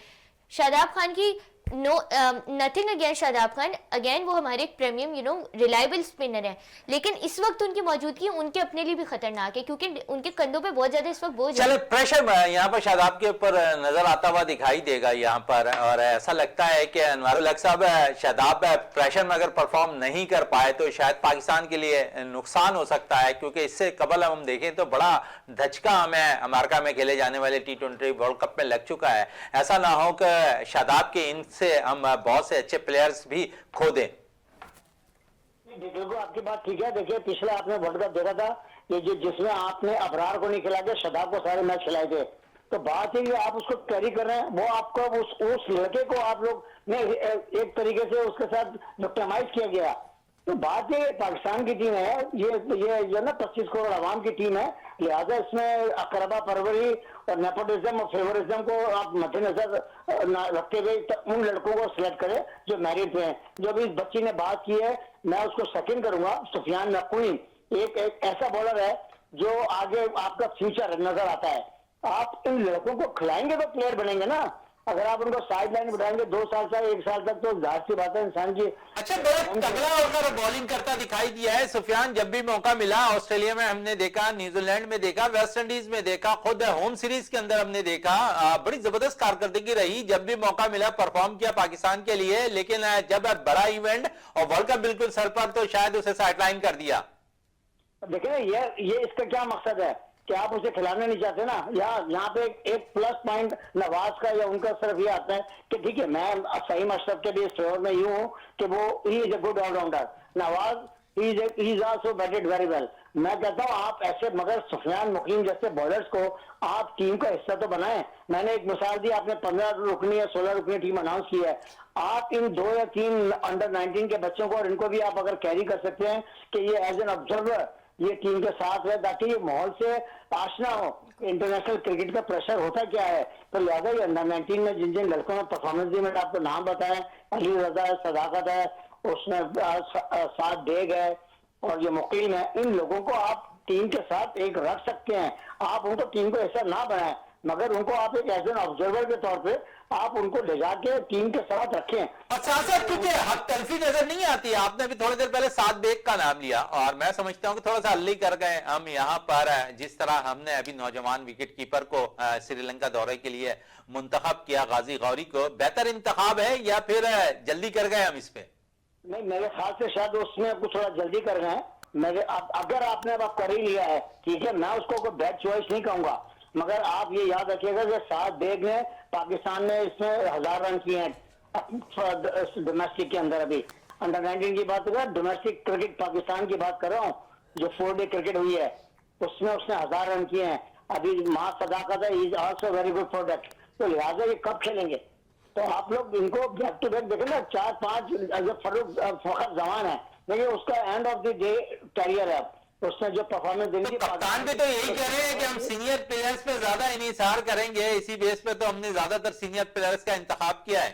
शादाब खान की nothing against Shadab Khan, again वो हमारे एक प्रीमियम रिलायबल स्पिनर है, लेकिन इस वक्त उनकी मौजूदगी उनके अपने लिए भी खतरनाक है, क्योंकि उनके कंधों पे बहुत ज्यादा इस वक्त बोझ है। चलो, प्रेशर यहाँ पर शादाब के ऊपर नजर आता हुआ दिखाई देगा यहाँ पर, और ऐसा लगता है कि अनवारुल हक साहब, शादाब प्रेशर में अगर परफॉर्म नहीं कर पाए तो शायद पाकिस्तान के लिए नुकसान हो सकता है, क्योंकि इससे कबल हम देखें तो बड़ा धचका हमें अमेरिका में खेले जाने वाले T20 वर्ल्ड कप में लग चुका है। ऐसा ना हो कि शादाब के इनसे हम बहुत से अच्छे प्लेयर्स भी खो दें। बिल्कुल आपकी बात ठीक है। देखिए पिछले आपने वर्ल्ड कप देखा था, ये जिसमें आपने अबरार को नहीं खिला के शादाब को सारे मैच खिलाए थे, तो बात है कि आप उसको कैरी कर रहे हैं, वो आपको उस लड़के को आप लोग ने एक तरीके से उसके साथ विक्टिमाइज किया गया। तो बात ये पाकिस्तान की टीम है, ये जो ना 25 करोड़ आवाम की टीम है, लिहाजा इसमें अकरबा परवरी और नेपोटिज्म और फेवरिज्म को आप मद्देनजर रखते हुए उन लड़कों को सिलेक्ट करें जो मैरिट पे हैं। जो अभी इस बच्ची ने बात की है, मैं उसको सेकंड करूंगा। सुफियान नकवी एक ऐसा बॉलर है जो आगे आपका फ्यूचर नजर आता है। आप इन लड़कों को खिलाएंगे तो प्लेयर बनेंगे ना। अगर आप उनको साइड लाइन बिठाएंगे 2 साल से 1 साल तक, तो जाहिर सी बात है इंसान की। अच्छा, बड़ा तगड़ा होकर बॉलिंग करता दिखाई दिया है सुफियान। जब भी मौका मिला ऑस्ट्रेलिया में हमने देखा, न्यूजीलैंड में देखा, वेस्ट इंडीज में देखा, खुद होम सीरीज के अंदर हमने देखा, बड़ी जबरदस्त कारकर्दगी रही। जब भी मौका मिला परफॉर्म किया पाकिस्तान के लिए, लेकिन जब बड़ा इवेंट और वर्ल्ड कप बिल्कुल सर पर, तो शायद उसे साइडलाइन कर दिया। देखिए ना, ये इसका क्या मकसद है कि आप उसे खिलाना नहीं चाहते ना। यहाँ पे एक प्लस पॉइंट नवाज का या उनका सिर्फ ये आता है कि ठीक है, मैं फहीम अशरफ के भी इस फेवर में यूं हूं कि वो he is a good allrounder. Nawaz he is also batted very well. मैं कहता हूँ आप ऐसे, मगर सुफियान मुकीम जैसे बॉलर्स को आप टीम का हिस्सा तो बनाएं। मैंने एक मिसाल दी, आपने 15 रुकनी या 16 रुकनी टीम अनाउंस की है। आप इन 2 या 3 अंडर 19 के बच्चों को और इनको भी आप अगर कैरी कर सकते हैं कि ये एज एन ऑब्जर्वर ये टीम के साथ है, ताकि ये माहौल से आशना हो। इंटरनेशनल क्रिकेट का प्रेशर होता क्या है, तो लिहाजा ये अंडर 19 में जिन जिन लड़कों ने परफॉर्मेंस दी, मैंने आपको नाम बताया, अली रजा है, सदाकत है, उसमें साथ डेग है और ये मुकीम है। इन लोगों को आप टीम के साथ एक रख सकते हैं। आप उनको टीम को ऐसा ना बनाएं, मगर उनको आप एक एज एन ऑब्जर्वर के तौर पे आप उनको ले जाके टीम के साथ रखें। और साथ साथ क्योंकि हक तलफी नजर नहीं आती। आपने भी थोड़ी देर पहले साद बेग का नाम लिया, और मैं समझता हूं कि थोड़ा सा हल्ली कर गए हम यहाँ पर। जिस तरह हमने अभी नौजवान विकेट कीपर को श्रीलंका दौरे के लिए मुंतखब किया, गाजी गौरी को, बेहतर इंतखाब है या फिर जल्दी कर गए हम इस पे? नहीं, मेरे ख्याल से शायद उसमें कुछ थोड़ा जल्दी कर रहे हैं। अगर आपने अब कर ही लिया है, ठीक है, मैं उसको कोई बैड चॉइस नहीं कहूंगा, मगर आप ये याद रखिएगा कि साद बेग ने पाकिस्तान ने इसमें 1000 रन किए हैं डोमेस्टिक के अंदर। अभी अंडर 19 की बात कर रहा हूँ, डोमेस्टिक क्रिकेट पाकिस्तान की बात कर रहा हूँ, जो 4 डे क्रिकेट हुई है उसमें उसने 1000 रन किए हैं। अभी मां सदाकत है, is also very good product. तो लिहाजा ये कब खेलेंगे, तो आप लोग इनको बैक टू बैक देखें ना। 4-5 फखर जवान है, देखिए उसका end of the day career है, उसने जो परफॉर्मेंस देनी थी। कप्तान भी तो यही कह रहे हैं कि हम सीनियर प्लेयर्स पे ज्यादा इनिसार करेंगे, इसी बेस पे तो हमने ज्यादातर सीनियर प्लेयर्स का इंतखाब किया है।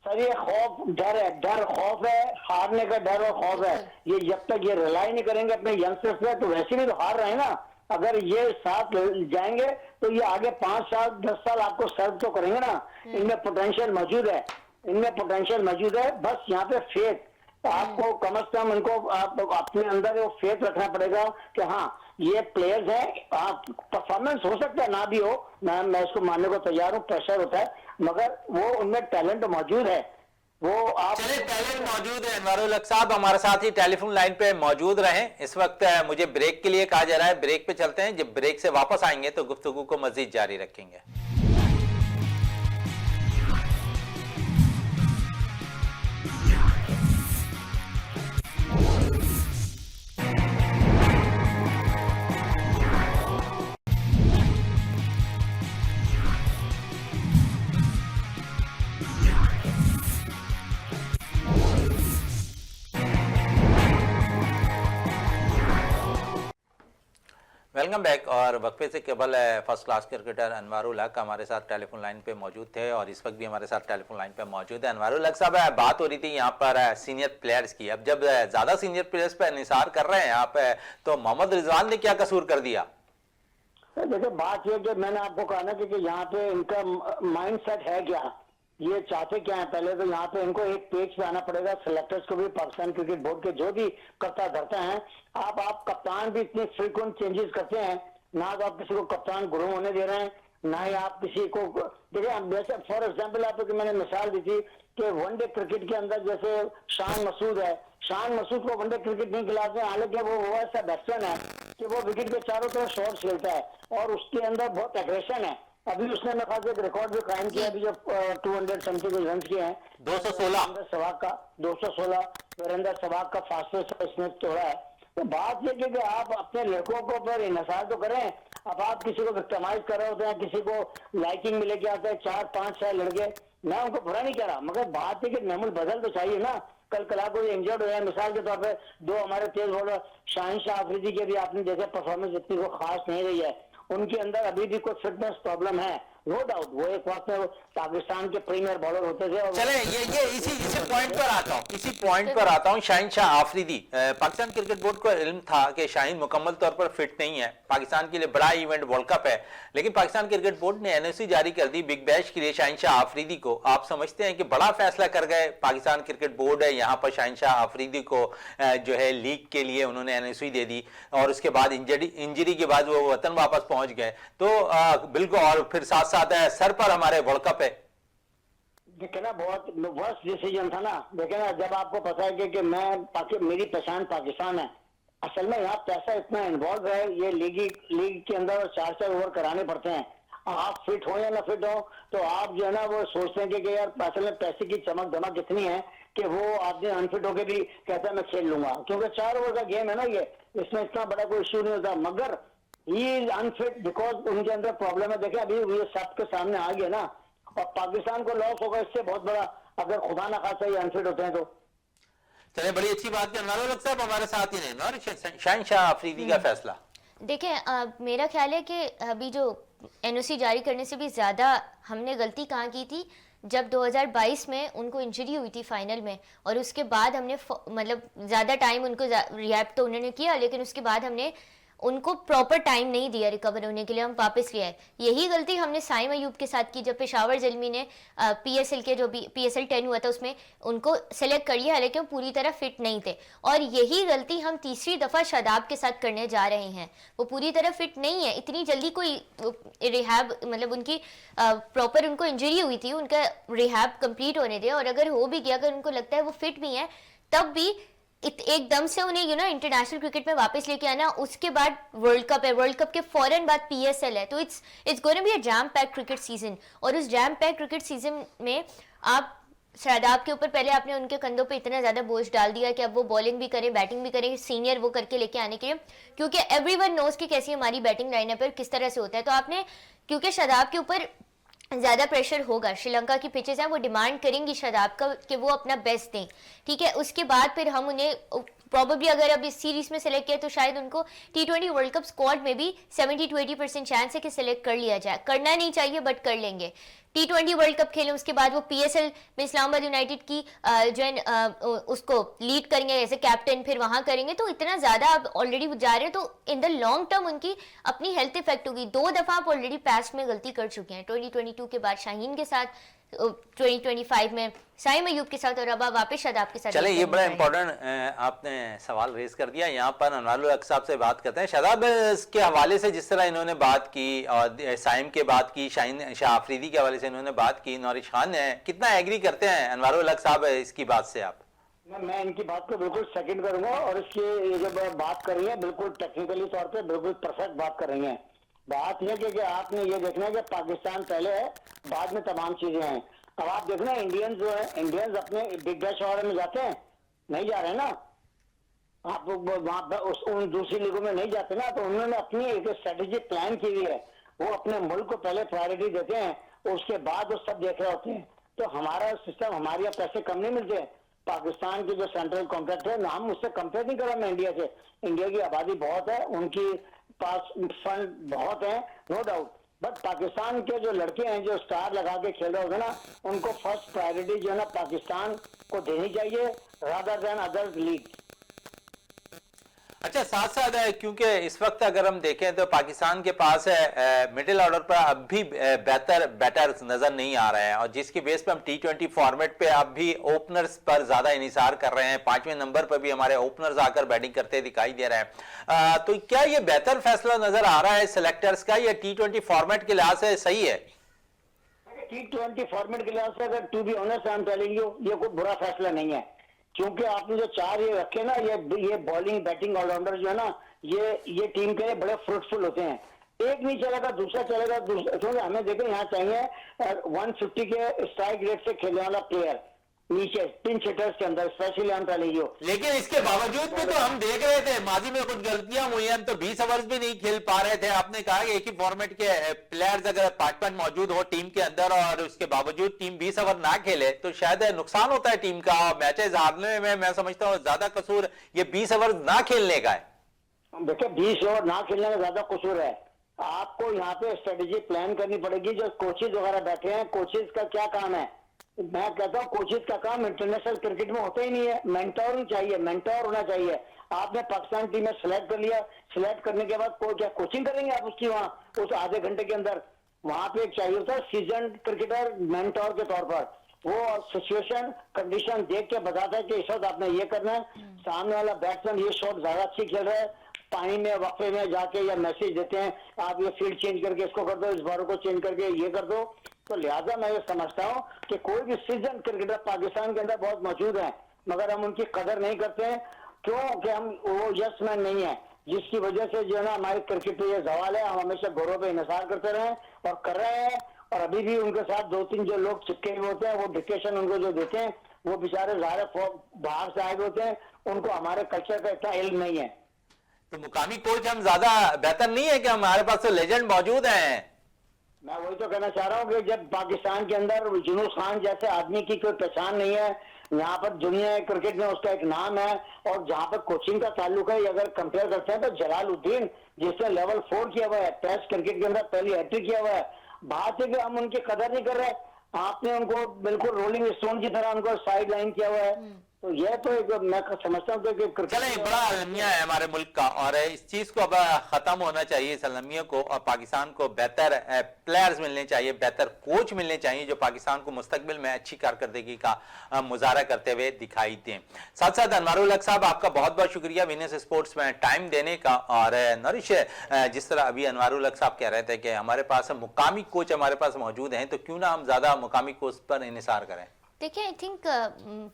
सर ये खौफ, डर है, डर खौफ है, हारने का डर और खौफ है। ये जब तक ये रिलाई नहीं करेंगे अपने यंगस्टर्स पे, तो वैसे भी तो हार रहे हैं ना। अगर ये साथ जाएंगे तो ये आगे 5 साल 10 साल आपको सर्व तो करेंगे ना। इनमें पोटेंशियल मौजूद है, इनमें पोटेंशियल मौजूद है। बस यहाँ पे फेथ, आपको कम से कम इनको आप अपने अंदर वो फेथ रखना पड़ेगा कि हाँ ये प्लेयर्स हैं। आप परफॉर्मेंस हो सकता है ना भी हो, मैं इसको मानने को तैयार हूँ, प्रेशर होता है, मगर वो उनमें टैलेंट मौजूद है। वो आप चलिए, टैलेंट मौजूद है। अनवारुल हक साहब हमारे साथ ही टेलीफोन लाइन पे मौजूद रहें। इस वक्त मुझे ब्रेक के लिए कहा जा रहा है, ब्रेक पे चलते हैं। जब ब्रेक से वापस आएंगे तो गुफ्तगू को मजीद जारी रखेंगे। Welcome back. और वक्फे से केवल फर्स्ट क्लास क्रिकेटर अनवारुल हक हमारे साथ टेलीफोन लाइन पे मौजूद थे, और इस वक्त भी हमारे साथ टेलीफोन लाइन पे मौजूद है। अनवारुल हक साहब, बात हो रही थी यहाँ पर सीनियर प्लेयर्स की। अब जब ज्यादा सीनियर प्लेयर्स पे निसार कर रहे हैं आप, तो मोहम्मद रिजवान ने क्या कसूर कर दिया? देखिए बात यह कि मैंने आपको कहा ना कि यहाँ पे इनका माइंड सेट है क्या, ये चाहते क्या है। पहले तो यहाँ पे इनको एक पेज पे आना पड़ेगा, सिलेक्टर्स को भी, पाकिस्तान क्रिकेट बोर्ड के जो भी करता धरता है। आप कप्तान भी इतने फ्रीक्वेंट चेंजेस करते हैं ना, तो आप किसी को कप्तान गुरु होने दे रहे हैं, ना ही आप किसी को। देखिए फॉर एग्जाम्पल आपको मैंने मिसाल दी थी कि वनडे क्रिकेट के अंदर जैसे शान मसूद है, शान मसूद को वनडे क्रिकेट नहीं खिलाते हैं, हालांकि वो ऐसा बैट्समैन है कि वो विकेट के चारों तरफ शॉट्स खेलता है और उसके अंदर बहुत एग्रेशन है। अभी उसने मेरे ख्याल से एक रिकॉर्ड भी कायम किया, अभी जो 200 समथिंग रन किए हैं, 216 सहवाग का 216 वीरेंद्र सहवाग का फास्टेस्ट इसने तोड़ा है। तो बात यह कि आप अपने लड़कों को पर इंसार तो करें। अब आप किसी को विक्टिमाइज कर रहे होते हैं, किसी को लाइकिंग में लेके आते हैं 4-5-6 लड़के, मैं उनको बुरा नहीं कह रहा, मगर बात है कि नमूल बदल तो चाहिए ना। कल कला को इंजर्ड हो जाए, मिसाल के तौर पे 2 हमारे तेज बॉलर शाहीन शाह अफरीदी के भी आपने देखा परफॉर्मेंस इतनी को खास नहीं रही है, उनके अंदर अभी भी कुछ फिटनेस प्रॉब्लम है। नो डाउट वो एक वक्त में पाकिस्तान के प्रीमियर बॉलर होते थे। और चले ये इसी पॉइंट पर आता हूँ शाहीन शाह आफरीदी। पाकिस्तान क्रिकेट बोर्ड को इल्म था कि शाहीन मुकम्मल तौर पर फिट नहीं है, पाकिस्तान के लिए बड़ा इवेंट वर्ल्ड कप है, लेकिन पाकिस्तान क्रिकेट बोर्ड ने एनओसी जारी कर दी बिग बैश के लिए शाहीन शाह आफरीदी को। आप समझते हैं कि बड़ा फैसला कर गए पाकिस्तान क्रिकेट बोर्ड है, यहाँ पर शाहीन शाह आफरीदी को जो है लीग के लिए उन्होंने एनओसी दे दी और उसके बाद इंजरी के बाद वो वतन वापस पहुंच गए। तो बिल्कुल, और फिर साथ साथ सर पर हमारे वर्ल्ड कप है। देखिए ना, बहुत वर्स्ट डिसीजन था ना। देखिए ना, जब आपको पता है कि मेरी पहचान पाकिस्तान है, असल में यहाँ पैसा इतना इन्वॉल्व है, ये लीग के अंदर 4-4 ओवर कराने पड़ते हैं। आप फिट हो या ना फिट हो, तो आप जो है ना वो सोचते हैं कि यार असल में पैसे की चमक दमक इतनी है कि वो आदमी अनफिट होकर भी कहता है मैं खेल लूंगा, क्योंकि 4 ओवर का गेम है ना ये, इसमें इतना बड़ा कोई इश्यू नहीं होता। मगर ये अनफिट बिकॉज उनके अंदर प्रॉब्लम है। देखिए अभी ये सबके सामने आ गया ना, और पाकिस्तान को लॉस होगा इससे बहुत बड़ा, अगर खुदा ना खासा ये अनफिट होते हैं तो। चले, बड़ी अच्छी बात है। नारो साहब हमारे साथ ही नहीं, शाहीन शाह आफरीदी का फैसला। देखिए मेरा ख्याल है कि अभी जो एनओसी जारी करने से भी ज़्यादा हमने गलती कहाँ की थी, जब 2022 में उनको इंजरी हुई थी फाइनल में, और उसके बाद हमने मतलब ज़्यादा टाइम उनको रिहैब तो उन्होंने किया, लेकिन उसके बाद हमने उनको प्रॉपर टाइम नहीं दिया रिकवर होने के लिए, हम वापस ले आए। यही गलती हमने साइम अयूब के साथ की, जब पेशावर ज़ल्मी ने पीएसएल के जो भी PSL 10 हुआ था उसमें उनको सेलेक्ट कर लिया, हालांकि वो पूरी तरह फिट नहीं थे। और यही गलती हम तीसरी दफ़ा शादाब के साथ करने जा रहे हैं। वो पूरी तरह फिट नहीं है, इतनी जल्दी कोई रिहैब मतलब उनकी प्रॉपर उनको इंजरी हुई थी, उनका रिहैब कंप्लीट होने दे, और अगर हो भी गया, अगर उनको लगता है वो फिट भी है, तब भी एकदम से उन्हें इंटरनेशनल क्रिकेट में वापस लेके आना। उसके बाद वर्ल्ड कप है, वर्ल्ड कप के फौरन बाद PSL है, तो it's going to be a jam pack cricket season. और उस जैम पैक क्रिकेट सीजन में आप शादाब के ऊपर पहले आपने उनके कंधों पे इतना ज़्यादा बोझ डाल दिया कि अब वो बॉलिंग भी करें बैटिंग भी करें, सीनियर वो करके लेके आने के लिए, क्योंकि एवरीवन नोज कि कैसी हमारी बैटिंग लाइनअप है, किस तरह से होता है। तो आपने, क्योंकि शादाब के ऊपर ज़्यादा प्रेशर होगा, श्रीलंका की पिचेस हैं वो डिमांड करेंगी शादाब का कि वो अपना बेस्ट दें, ठीक है। उसके बाद फिर हम उन्हें प्रॉबेबली अगर अब इस सीरीज में सेलेक्ट किया तो शायद उनको T20 वर्ल्ड कप स्क्वाड में भी 70 to 80% चांस है कि सेलेक्ट कर लिया जाए। करना नहीं चाहिए बट कर लेंगे। T20 वर्ल्ड कप खेलें, उसके बाद वो PSL में इस्लामाबाद यूनाइटेड की जो है उसको लीड करेंगे एज ए कैप्टन, फिर वहाँ करेंगे। तो इतना ज़्यादा आप ऑलरेडी जा रहे हैं, तो इन द लॉन्ग टर्म उनकी अपनी हेल्थ इफेक्ट होगी। 2 दफ़ा आप ऑलरेडी पास्ट में गलती कर चुके हैं, 2022 के बाद शाहीन के साथ, 2025 में साइम अयूब के साथ, और अब वापस शादाब के साथ। चले, ये बड़ा इंपॉर्टेंट आपने सवाल रेज कर दिया। यहाँ पर अनवारुल हक साहब से बात करते हैं। शादाब के हवाले से जिस तरह इन्होंने बात की और साइम के बात की, शाहीन शाह आफरीदी के हवाले से इन्होंने बात की, नौरिश खान है, कितना एग्री करते हैं अनवारुल हक साहब इसकी बात से आप? मैं इनकी बात को बिल्कुल सेकंड करूंगा, और इसकी ये जो बात कर रही है बिल्कुल टेक्निकली तौर पे बिल्कुल परफेक्ट बात कर रही है। बात यह कि आपने ये देखना है कि पाकिस्तान पहले है, बाद में तमाम चीजें हैं। अब आप देखना इंडियंस जो है, इंडियंस अपने बिग बैश वगैरह में जाते हैं, नहीं जा रहे हैं ना आप वहां उन दूसरी लीगों में नहीं जाते ना, तो उन्होंने अपनी एक स्ट्रेटेजिक प्लान की हुई है। वो अपने मुल्क को पहले प्रायोरिटी देते हैं, उसके बाद वो सब देख रहे होते हैं। तो हमारा सिस्टम, हमारे यहाँ पैसे कम नहीं मिलते। पाकिस्तान की जो सेंट्रल कॉन्ट्रैक्ट है ना, हम उससे कंपेयर नहीं कर रहे मैं इंडिया से। इंडिया की आबादी बहुत है, उनकी पास फंड बहुत है, नो डाउट, बट पाकिस्तान के जो लड़के हैं जो स्टार लगा के खेल रहे होते ना, उनको फर्स्ट प्रायोरिटी जो है ना पाकिस्तान को देनी चाहिए रादर देन अदर लीग। अच्छा, साथ साथ क्योंकि इस वक्त अगर हम देखें तो पाकिस्तान के पास मिडिल ऑर्डर पर अब भी बेहतर बैटर्स नजर नहीं आ रहे हैं, और जिसकी बेस पे हम T20 फॉर्मेट पे अब भी ओपनर्स पर ज्यादा इनिसार कर रहे हैं। 5वें नंबर पर भी हमारे ओपनर्स आकर बैटिंग करते दिखाई दे रहे हैं। तो क्या ये बेहतर फैसला नजर आ रहा है सिलेक्टर्स का, या T20 फॉर्मेट के लिहाज से सही है? T20 फॉर्मेट के लिहाज से अगर to be honest I am telling you, ये कोई बुरा फैसला नहीं है, क्योंकि आपने जो 4 ये रखे ना, ये बॉलिंग बैटिंग ऑलराउंडर जो है ना, ये टीम के लिए बड़े फ्रूटफुल होते हैं। एक नहीं चलेगा दूसरा चलेगा, क्योंकि हमें देखें यहाँ चाहिए 150 के स्ट्राइक रेट से खेलने वाला प्लेयर नीचे पिंच हिटर्स के अंदर, स्पेशली हम पहले। लेकिन इसके बावजूद भी तो हम देख रहे थे माजी में कुछ गलतियां हुई हैं, तो 20 ओवर्स भी नहीं खेल पा रहे थे। आपने कहा कि एक ही फॉर्मेट के प्लेयर्स अगर 5 मौजूद हो टीम के अंदर और उसके बावजूद टीम 20 ओवर ना खेले तो शायद नुकसान होता है टीम का, और मैचेस हारने में मैं समझता हूँ ज्यादा कसूर ये 20 ओवर ना खेलने का है। देखिए 20 ओवर ना खेलने में ज्यादा कसूर है। आप आपको यहाँ पे स्ट्रेटेजी प्लान करनी पड़ेगी। जो कोचेज वगैरह बैठे हैं, कोचेज का क्या काम है? मैं कहता हूँ कोचेज का काम इंटरनेशनल क्रिकेट में होता ही नहीं है। मेंटोर चाहिए, मेंटोर होना चाहिए। आपने पाकिस्तान टीम में सिलेक्ट कर लिया, सिलेक्ट करने के बाद क्या कोचिंग करेंगे आप उसकी वहाँ उस आधे घंटे के अंदर? वहां पे एक चाहिए होता है सीजन क्रिकेटर मेंटोर के तौर पर। वो सिचुएशन कंडीशन देख के बताता है कि इस वक्त आपने ये करना है, सामने वाला बैट्समैन ये शॉट ज्यादा अच्छी खेल रहा है, पानी में वक्फे में जाके या मैसेज देते हैं आप ये फील्ड चेंज करके इसको कर दो, इस बॉल को चेंज करके ये कर दो। तो लिहाजा मैं ये समझता हूँ कि कोई भी सीजन क्रिकेटर पाकिस्तान के अंदर बहुत मौजूद है, मगर हम उनकी कदर नहीं करते हैं। क्यों कि हम वो यस मैन नहीं है, जिसकी वजह से जो है ना हमारे क्रिकेट पे ये सवाल है। हम हमेशा गौरव पे इंतजार करते रहे और कर रहे हैं, और अभी भी उनके साथ 2-3 जो लोग चिपके हुए होते हैं, वो डिक्टेशन उनको जो देते हैं, वो बेचारे ज़ाहिर बाहर से आए हुए होते हैं, उनको हमारे कल्चर का इतना इल्म नहीं है। तो मुकामी कोच हम ज्यादा बेहतर नहीं है कि हमारे पास तो लेजेंड मौजूद हैं? मैं वही तो कहना चाह रहा हूँ कि जब पाकिस्तान के अंदर जुनूस खान जैसे आदमी की कोई पहचान नहीं है, यहाँ पर दुनिया क्रिकेट में उसका एक नाम है, और जहाँ पर कोचिंग का ताल्लुक है, अगर कंपेयर करते हैं तो जलालुद्दीन जिसने लेवल 4 किया हुआ है, टेस्ट क्रिकेट के अंदर पहली हैट्रिक किया हुआ है। बात है कि हम उनकी कदर नहीं कर रहे। आपने उनको बिल्कुल रोलिंग स्टोन की तरह उनको साइड लाइन किया हुआ है। तो यह तो एक मैं समझता हूँ कि चलें, बड़ा अलमिया है हमारे मुल्क का, और इस चीज को अब खत्म होना चाहिए, इस अलमिया को, और पाकिस्तान को बेहतर प्लेयर्स मिलने चाहिए, बेहतर कोच मिलने चाहिए जो पाकिस्तान को मुस्तकबिल में अच्छी कारकर्दगी का मुजाहरा करते हुए दिखाई दें। साथ साथ अनवारुल हक साहब, आपका बहुत बहुत शुक्रिया विनस स्पोर्ट्स में टाइम देने का। और नरिश, जिस तरह अभी अनवारुल हक साहब कह रहे थे कि हमारे पास मुकामी कोच हमारे पास मौजूद हैं, तो क्यों ना हम ज्यादा मुकामी कोच पर इन्हिसार करें। देखिए, आई थिंक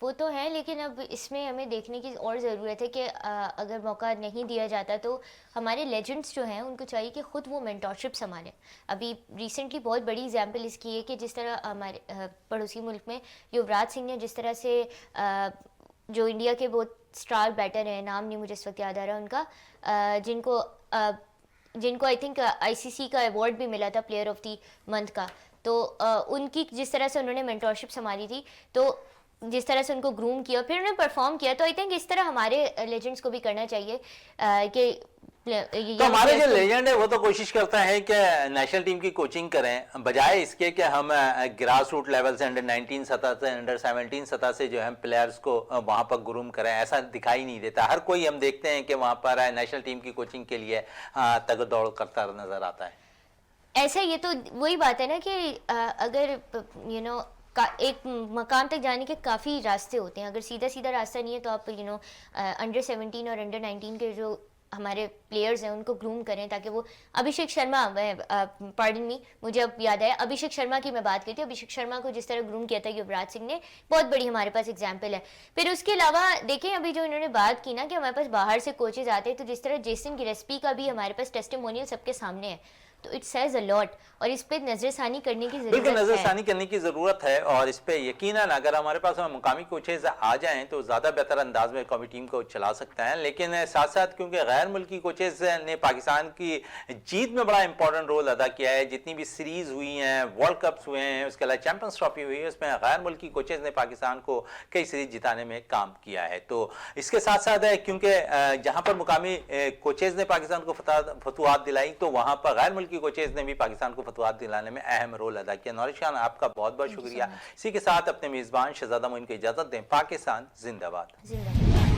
वो तो है, लेकिन अब इसमें हमें देखने की और ज़रूरत है कि अगर मौका नहीं दिया जाता तो हमारे लेजेंड्स जो हैं उनको चाहिए कि ख़ुद वो मेंटोरशिप संभालें। अभी रिसेंटली बहुत बड़ी एग्जांपल इसकी है कि जिस तरह हमारे पड़ोसी मुल्क में युवराज सिंह ने जिस तरह से जो इंडिया के बहुत स्टार बैटर हैं, नाम नहीं मुझे इस वक्त याद आ रहा उनका, जिनको आई थिंक ICC का अवार्ड भी मिला था प्लेयर ऑफ द मंथ का, तो उनकी जिस तरह से उन्होंने मेंटोरशिप संभाली थी, तो जिस तरह से उनको ग्रूम किया, फिर उन्होंने परफॉर्म किया, तो आई थिंक इस तरह हमारे लेजेंड्स को भी करना चाहिए कि तो हमारे जो लेजेंड है वो तो कोशिश करते हैं कि नेशनल टीम की कोचिंग करें, बजाय इसके कि हम ग्रास रूट लेवल से अंडर 19 सतह से अंडर 17 सतह से जो है प्लेयर्स को वहां पर ग्रूम करें। ऐसा दिखाई नहीं देता। हर कोई हम देखते हैं कि वहां पर नेशनल टीम की कोचिंग के लिए तग दौड़ करता नजर आता है। ऐसा ये तो वही बात है ना कि अगर एक मकाम तक जाने के काफ़ी रास्ते होते हैं। अगर सीधा सीधा रास्ता नहीं है तो आप अंडर 17 और अंडर 19 के जो हमारे प्लेयर्स हैं उनको ग्रूम करें, ताकि वो अभिषेक शर्मा, पार्डन मी, मुझे अब याद आया, अभिषेक शर्मा की मैं बात करती हूँ। अभिषेक शर्मा को जिस तरह ग्रूम किया था युवराज सिंह ने, बहुत बड़ी हमारे पास एग्जाम्पल है। फिर उसके अलावा देखें, अभी जो इन्होंने बात की ना कि हमारे पास बाहर से कोचेज आते हैं, तो जिस तरह जेसन गिलेस्पी का भी हमारे पास टेस्टिमोनियल सबके सामने है, तो इट सेज अ लॉट, और इस पे नजरसानी करने की जरूरत है। बिल्कुल नजरसानी करने की जरूरत है, और इस पे यकीनन अगर हमारे पास मुकामी कोचेज आ जाएं तो ज्यादा बेहतर अंदाज में कौमी टीम को चला सकते हैं। लेकिन साथ साथ क्योंकि गैर मुल्की कोचेज ने पाकिस्तान की जीत में बड़ा इंपॉर्टेंट रोल अदा किया है, जितनी भी सीरीज हुई हैं, वर्ल्ड कप्स हुए हैं, उसके अलावा चैंपियंस ट्रॉफी हुई है, उसमें गैर मुल्की कोचेज ने पाकिस्तान को कई सीरीज जिताने में काम किया है। तो इसके साथ साथ है क्योंकि जहां पर मुकामी कोचेज ने पाकिस्तान को फतुहात दिलाई, तो वहां पर गैर मुल्की कोचेज ने भी पाकिस्तान को फतुहात दिलाने में अहम रोल अदा किया। नौरिश खान, आपका बहुत बहुत शुक्रिया। इसी के साथ अपने मेजबान शहजादा मोइन को इजाजत दें। पाकिस्तान जिंदाबाद।